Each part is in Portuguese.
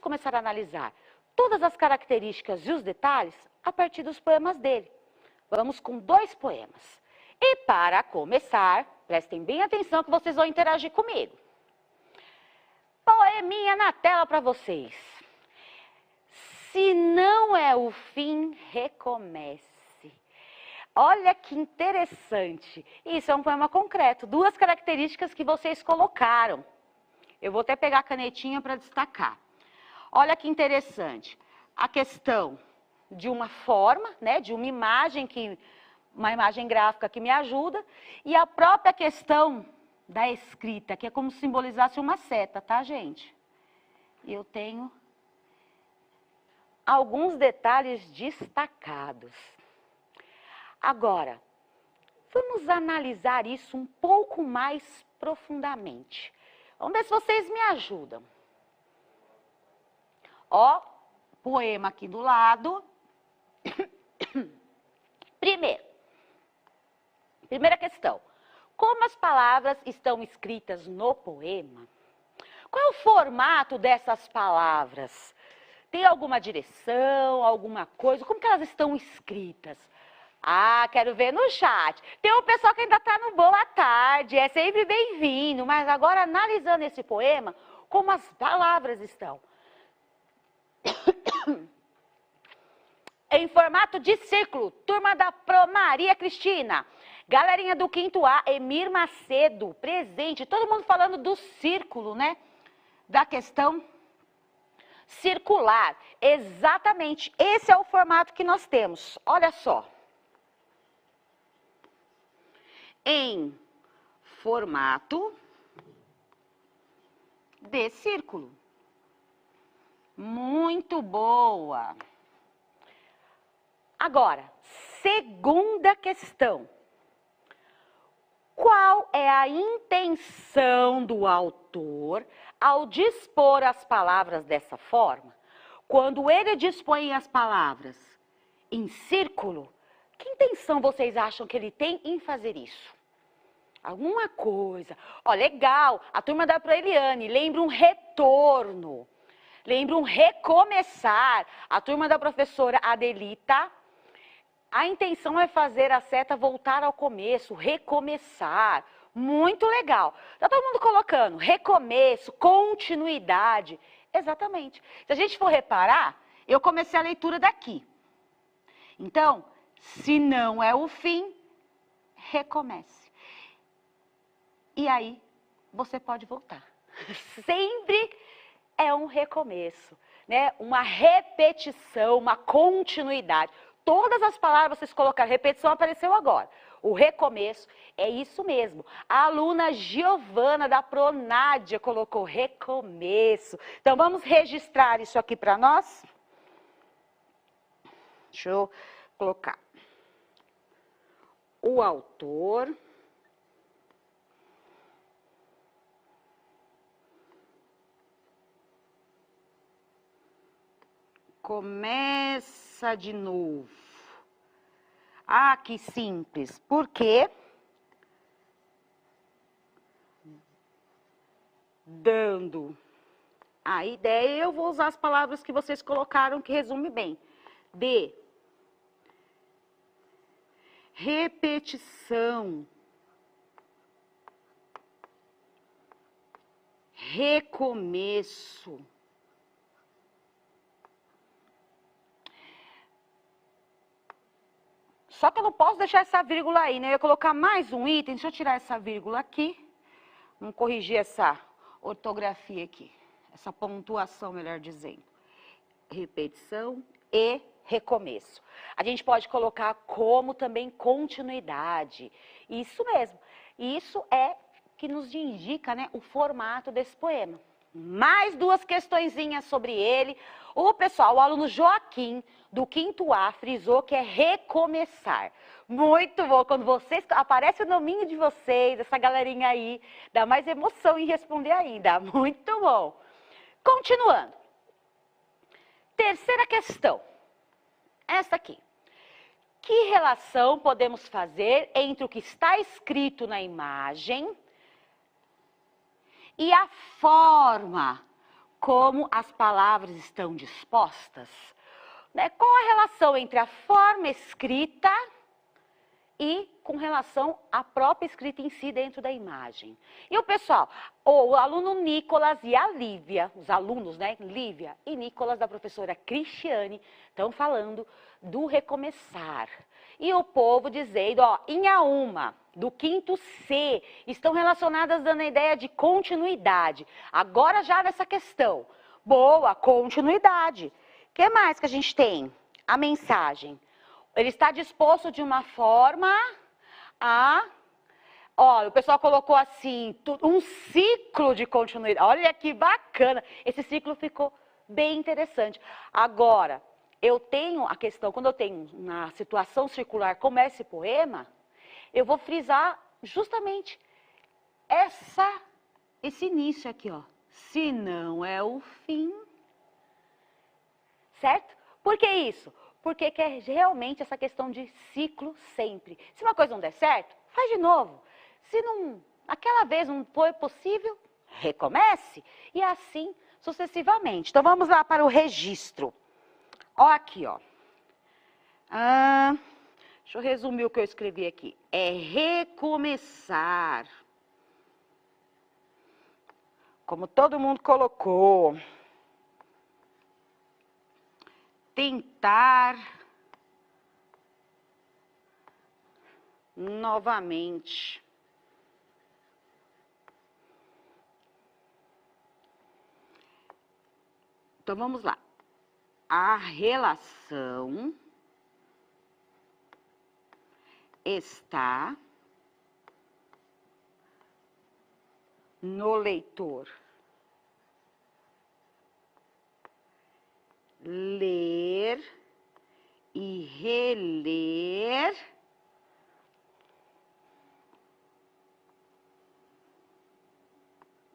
começar a analisar todas as características e os detalhes a partir dos poemas dele. Vamos com 2 poemas. E para começar, prestem bem atenção que vocês vão interagir comigo. Poeminha na tela para vocês. Se não é o fim, recomece. Olha que interessante. Isso é um poema concreto. 2 características que vocês colocaram. Eu vou até pegar a canetinha para destacar. Olha que interessante. A questão de uma forma, né, de uma imagem gráfica que me ajuda, e a própria questão da escrita, que é como se simbolizasse uma seta, tá, gente? E eu tenho alguns detalhes destacados. Agora, vamos analisar isso um pouco mais profundamente. Vamos ver se vocês me ajudam. Ó, poema aqui do lado. Primeira questão. Como as palavras estão escritas no poema? Qual é o formato dessas palavras? Tem alguma direção, alguma coisa? Como que elas estão escritas? Ah, quero ver no chat. Tem um pessoal que ainda está no boa tarde, é sempre bem-vindo. Mas agora, analisando esse poema, como as palavras estão? Em formato de círculo, turma da Pro Maria Cristina. Galerinha do 5º A, Emir Macedo, presente. Todo mundo falando do círculo, né? Da questão circular. Exatamente, esse é o formato que nós temos. Olha só. Em formato de círculo. Muito boa. Agora, segunda questão. Qual é a intenção do autor ao dispor as palavras dessa forma? Quando ele dispõe as palavras em círculo, que intenção vocês acham que ele tem em fazer isso? Alguma coisa. Ó, legal, a turma da Proeliane lembra um retorno, lembra um recomeçar. A turma da professora Adelita, a intenção é fazer a seta voltar ao começo, recomeçar. Muito legal. Tá todo mundo colocando recomeço, continuidade. Exatamente. Se a gente for reparar, eu comecei a leitura daqui. Então, se não é o fim, recomece. E aí, você pode voltar. Sempre é um recomeço, né? Uma repetição, uma continuidade. Todas as palavras vocês colocaram, repetição apareceu agora. O recomeço é isso mesmo. A aluna Giovana da Pronádia colocou recomeço. Então, vamos registrar isso aqui para nós? Deixa eu colocar. O autor começa de novo. Ah, que simples. Por quê? Dando a ideia, eu vou usar as palavras que vocês colocaram, que resume bem. De repetição, recomeço. Só que eu não posso deixar essa vírgula aí, né? Eu ia colocar mais um item, deixa eu tirar essa vírgula aqui. Vamos corrigir essa ortografia aqui, essa pontuação, melhor dizendo. Repetição e recomeço. A gente pode colocar como também continuidade. Isso mesmo. Isso é que nos indica, né, o formato desse poema. Mais 2 questõezinhas sobre ele. O pessoal, o aluno Joaquim, do 5º A, frisou que é recomeçar. Muito bom. Quando vocês aparece o nominho de vocês, essa galerinha aí, dá mais emoção em responder ainda. Muito bom. Continuando. Terceira questão. Essa aqui. Que relação podemos fazer entre o que está escrito na imagem e a forma como as palavras estão dispostas, né? Qual a relação entre a forma escrita e com relação à própria escrita em si dentro da imagem. E o pessoal, o aluno Nicolas e a Lívia, os alunos, né, Lívia e Nicolas, da professora Cristiane, estão falando do recomeçar. E o povo dizendo, ó, em a uma, do quinto C, estão relacionadas dando a ideia de continuidade. Agora já nessa questão, boa, continuidade. O que mais que a gente tem? A mensagem. Ele está disposto de uma forma a... Olha, o pessoal colocou assim, um ciclo de continuidade. Olha que bacana. Esse ciclo ficou bem interessante. Agora, eu tenho a questão, quando eu tenho na situação circular como esse poema, eu vou frisar justamente esse início aqui, ó. Se não é o fim. Certo? Por que isso? Porque quer realmente essa questão de ciclo sempre. Se uma coisa não der certo, faz de novo. Se não, aquela vez não foi possível, recomece. E assim sucessivamente. Então vamos lá para o registro. Ó aqui, ó. Deixa eu resumir o que eu escrevi aqui. É recomeçar. Como todo mundo colocou. Tentar novamente. Então, vamos lá. A relação está no leitor. Ler e reler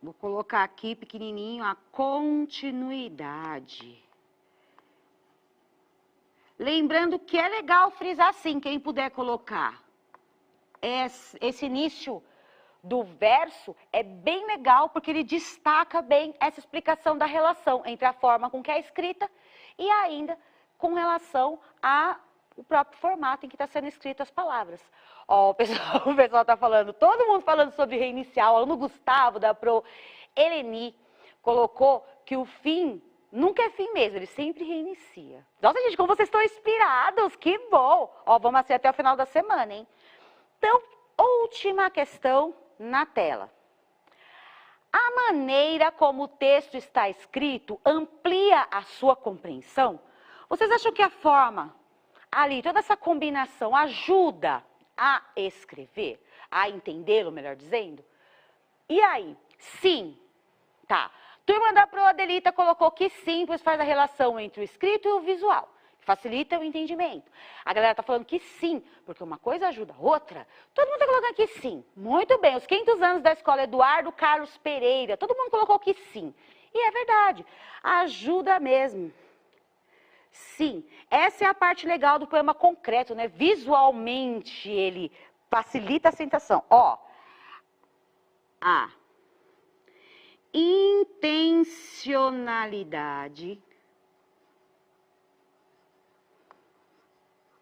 vou colocar aqui pequenininho a continuidade. Lembrando que é legal frisar assim, quem puder colocar. Esse início do verso é bem legal porque ele destaca bem essa explicação da relação entre a forma com que é escrita e ainda com relação ao próprio formato em que está sendo escrito as palavras. Ó, o pessoal está falando, todo mundo falando sobre reiniciar. O aluno Gustavo, da Pro Eleni, colocou que o fim nunca é fim mesmo, ele sempre reinicia. Nossa, gente, como vocês estão inspirados, que bom! Ó, vamos assim até o final da semana, hein? Então, última questão na tela. A maneira como o texto está escrito amplia a sua compreensão? Vocês acham que a forma ali, toda essa combinação ajuda a escrever, a entendê-lo, melhor dizendo? E aí? Sim. Tá. Turma da Pro Adelita colocou que sim, pois faz a relação entre o escrito e o visual. Facilita o entendimento. A galera tá falando que sim, porque uma coisa ajuda a outra. Todo mundo tá colocando que sim. Muito bem, os 500 anos da escola Eduardo Carlos Pereira, todo mundo colocou que sim. E é verdade, ajuda mesmo. Sim, essa é a parte legal do poema concreto, né? Visualmente ele facilita a sensação. Ó, a intencionalidade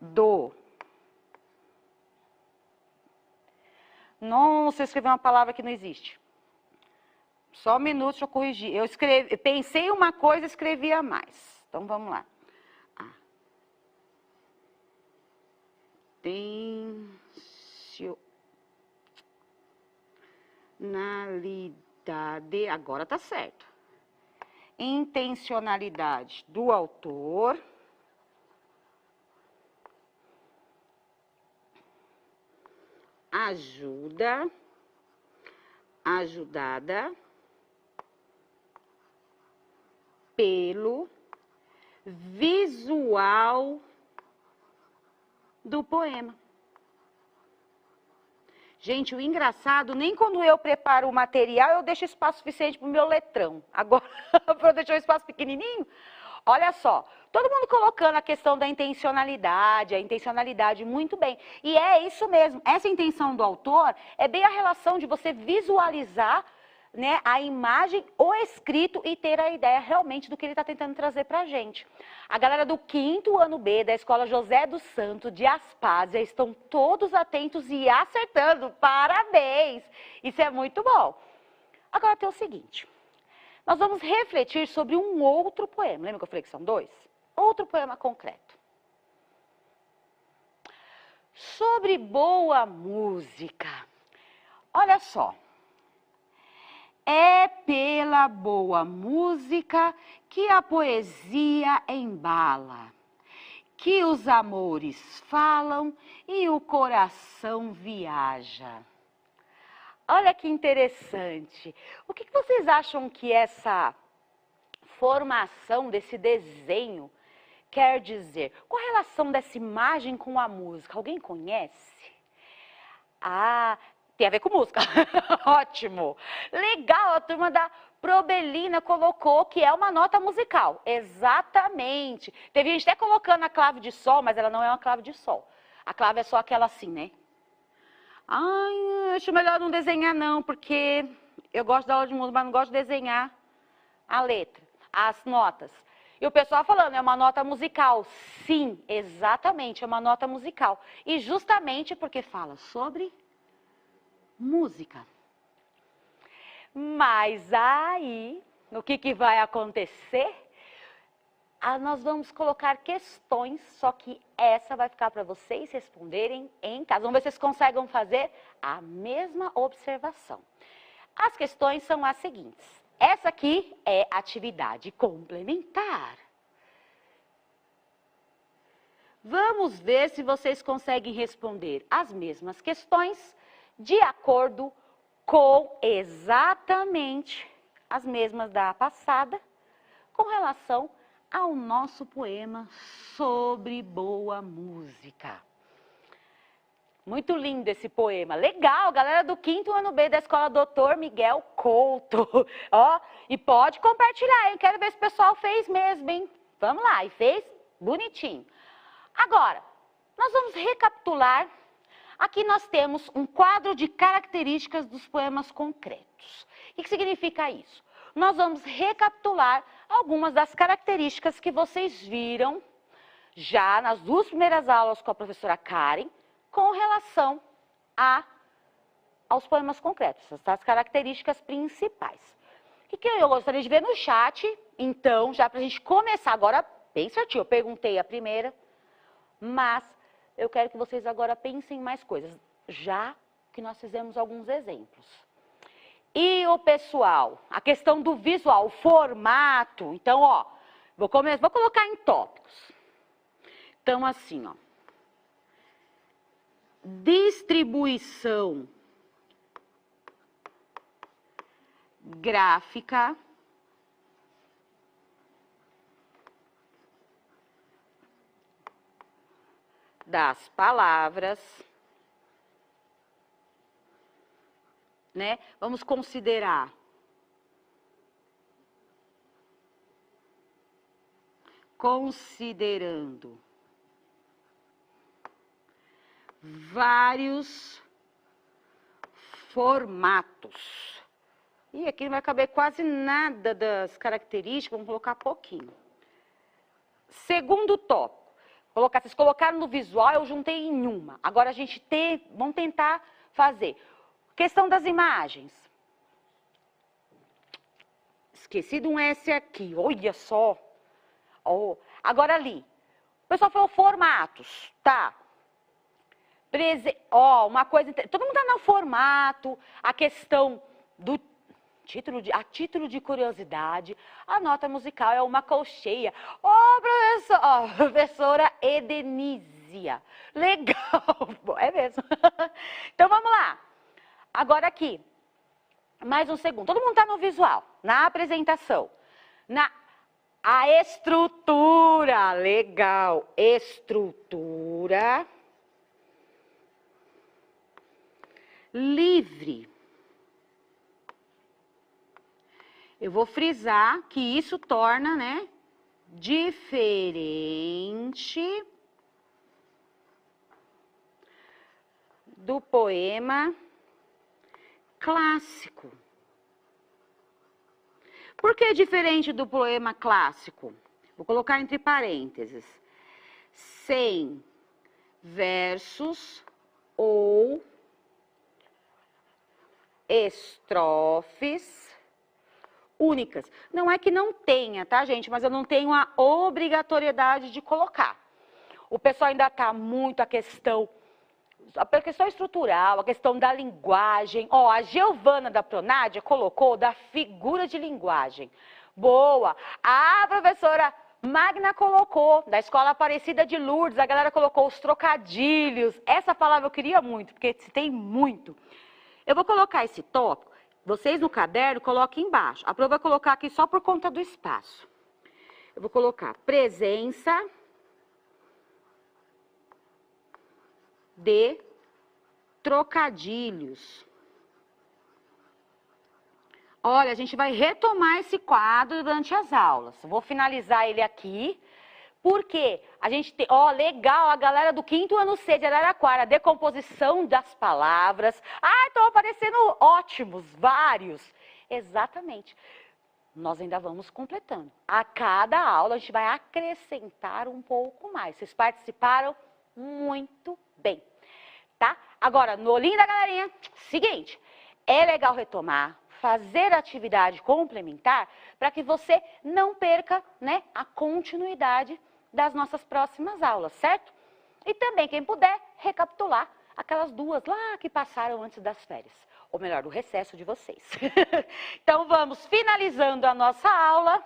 do... Nossa, eu escrevi uma palavra que não existe. Só um minuto, deixa eu corrigir. Eu pensei uma coisa e escrevi a mais. Então, vamos lá. Intencionalidade, agora tá certo. Intencionalidade do autor. Ajudada pelo visual do poema. Gente, o engraçado, nem quando eu preparo o material, eu deixo espaço suficiente para o meu letrão. Agora, para eu deixar um espaço pequenininho, olha só, todo mundo colocando a questão da intencionalidade, a intencionalidade muito bem. E é isso mesmo, essa intenção do autor é bem a relação de você visualizar, né, a imagem, o escrito e ter a ideia realmente do que ele está tentando trazer para a gente. A galera do 5º ano B da Escola José dos Santos de Aspásia estão todos atentos e acertando. Parabéns! Isso é muito bom. Agora tem o seguinte, nós vamos refletir sobre um outro poema. Lembra que eu falei que são 2? Outro poema concreto. Sobre boa música. Olha só. É pela boa música que a poesia embala, que os amores falam e o coração viaja. Olha que interessante. O que vocês acham que essa formação desse desenho quer dizer? Qual a relação dessa imagem com a música? Alguém conhece? Ah, tem a ver com música. Ótimo. Legal, a turma da Probelina colocou que é uma nota musical. Exatamente. Teve gente até colocando a clave de sol, mas ela não é uma clave de sol. A clave é só aquela assim, né? Ai, acho melhor não desenhar não, porque eu gosto da aula de música, mas não gosto de desenhar a letra, as notas. E o pessoal falando, é uma nota musical. Sim, exatamente, é uma nota musical. E justamente porque fala sobre música. Mas aí, o que vai acontecer? Nós vamos colocar questões, só que essa vai ficar para vocês responderem em casa. Vamos ver se vocês conseguem fazer a mesma observação. As questões são as seguintes. Essa aqui é atividade complementar. Vamos ver se vocês conseguem responder as mesmas questões de acordo com exatamente as mesmas da passada, com relação ao nosso poema sobre boa música. Muito lindo esse poema. Legal, galera do 5º ano B da Escola Dr. Miguel Couto. Ó, e pode compartilhar, hein? Quero ver se o pessoal fez mesmo, hein? Vamos lá, e fez bonitinho. Agora, nós vamos recapitular. Aqui nós temos um quadro de características dos poemas concretos. O que significa isso? Nós vamos recapitular algumas das características que vocês viram já nas 2 primeiras aulas com a professora Karen, com relação aos poemas concretos, essas características principais. O que eu gostaria de ver no chat, então, já para a gente começar agora, bem certinho, eu perguntei a primeira, mas eu quero que vocês agora pensem em mais coisas, já que nós fizemos alguns exemplos. E o pessoal, a questão do visual, o formato, então, ó, vou colocar em tópicos. Então, assim, ó, distribuição gráfica das palavras, né? Vamos considerar considerando vários formatos. E aqui não vai caber quase nada das características, vamos colocar pouquinho. Segundo tópico, vocês colocaram no visual, eu juntei em uma. Agora vamos tentar fazer. Questão das imagens. Esqueci de um S aqui, olha só. Oh, agora ali. O pessoal falou formatos, tá? Uma coisa, todo mundo está no formato, a questão do a título de curiosidade, a nota musical é uma colcheia. Professora Edenísia. Legal, é mesmo. Então vamos lá. Agora aqui, mais um segundo. Todo mundo está no visual, na apresentação. A estrutura, legal. Estrutura livre. Eu vou frisar que isso torna, né, diferente do poema clássico. Por que diferente do poema clássico? Vou colocar entre parênteses. Sem versos ou estrofes únicas. Não é que não tenha, tá, gente? Mas eu não tenho a obrigatoriedade de colocar. O pessoal ainda está muito a questão estrutural, a questão da linguagem. Ó, a Giovana da Pronádia colocou da figura de linguagem. Boa! A professora Magna colocou, da Escola Aparecida de Lourdes, a galera colocou os trocadilhos. Essa palavra eu queria muito, porque tem muito. Eu vou colocar esse tópico, vocês no caderno coloquem embaixo. A prova vai colocar aqui só por conta do espaço. Eu vou colocar presença de trocadilhos. Olha, a gente vai retomar esse quadro durante as aulas. Vou finalizar ele aqui, porque a gente tem, ó, legal, a galera do 5º ano C de Araraquara, decomposição das palavras. Ah, estão aparecendo ótimos, vários. Exatamente. Nós ainda vamos completando. A cada aula a gente vai acrescentar um pouco mais. Vocês participaram muito bem, tá? Agora, no olhinho da galerinha, seguinte, é legal retomar, fazer atividade complementar para que você não perca, né, a continuidade das nossas próximas aulas, certo? E também, quem puder, recapitular aquelas 2 lá que passaram antes das férias, ou melhor, do recesso de vocês. Então, vamos finalizando a nossa aula.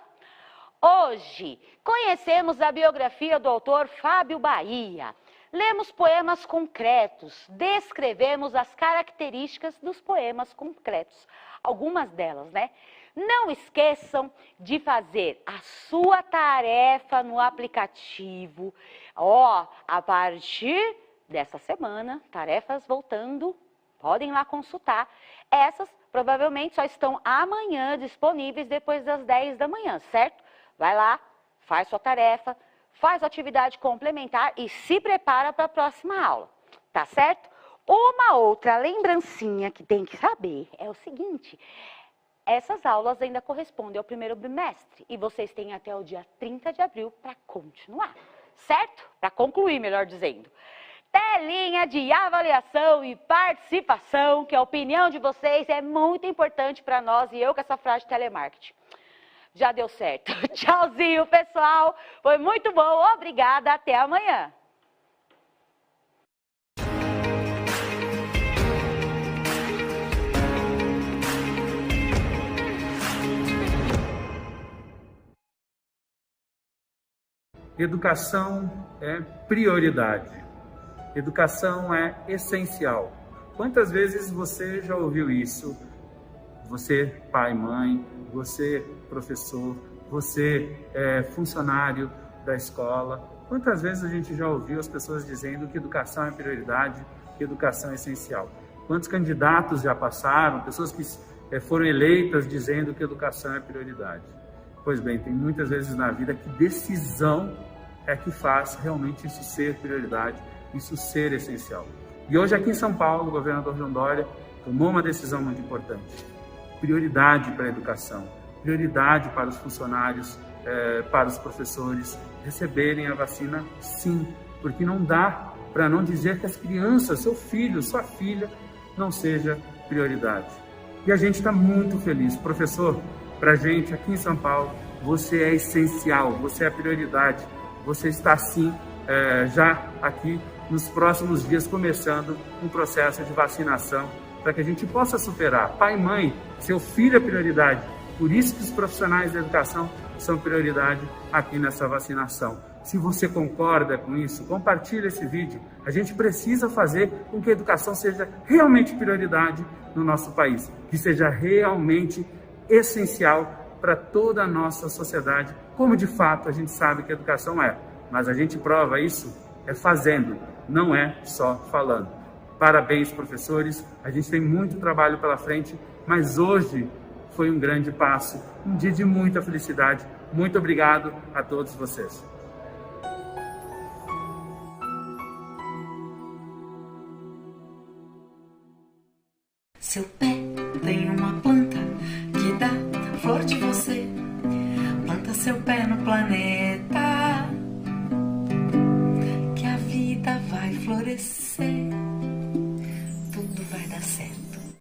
Hoje, conhecemos a biografia do autor Fábio Bahia. Lemos poemas concretos, descrevemos as características dos poemas concretos. Algumas delas, né? Não esqueçam de fazer a sua tarefa no aplicativo. Ó, a partir dessa semana, tarefas voltando, podem lá consultar. Essas provavelmente só estão amanhã disponíveis depois das 10 da manhã, certo? Vai lá, faz sua tarefa, faz a atividade complementar e se prepara para a próxima aula, tá certo? Uma outra lembrancinha que tem que saber é o seguinte: essas aulas ainda correspondem ao 1º bimestre e vocês têm até o dia 30 de abril para continuar, certo? Para concluir, melhor dizendo. Telinha de avaliação e participação, que a opinião de vocês é muito importante para nós e eu com essa frase de telemarketing. Já deu certo. Tchauzinho, pessoal. Foi muito bom. Obrigada. Até amanhã. Educação é prioridade. Educação é essencial. Quantas vezes você já ouviu isso? Você, pai, mãe, você, professor, você, funcionário da escola. Quantas vezes a gente já ouviu as pessoas dizendo que educação é prioridade, que educação é essencial? Quantos candidatos já passaram, pessoas que foram eleitas dizendo que educação é prioridade? Pois bem, tem muitas vezes na vida que decisão é que faz realmente isso ser prioridade, isso ser essencial. E hoje aqui em São Paulo, o governador João Dória tomou uma decisão muito importante. Prioridade para a educação, prioridade para os funcionários, para os professores receberem a vacina, sim, porque não dá para não dizer que as crianças, seu filho, sua filha, não seja prioridade. E a gente está muito feliz. Professor, para a gente aqui em São Paulo, você é essencial, você é prioridade, você está sim já aqui nos próximos dias começando um processo de vacinação para que a gente possa superar. Pai e mãe, seu filho é prioridade. Por isso que os profissionais da educação são prioridade aqui nessa vacinação. Se você concorda com isso, compartilhe esse vídeo. A gente precisa fazer com que a educação seja realmente prioridade no nosso país, que seja realmente essencial para toda a nossa sociedade, como de fato a gente sabe que a educação é. Mas a gente prova isso fazendo, não é só falando. Parabéns, professores, a gente tem muito trabalho pela frente, mas hoje foi um grande passo, um dia de muita felicidade. Muito obrigado a todos vocês. Seu pé tem uma planta que dá flor de você. vai florescer.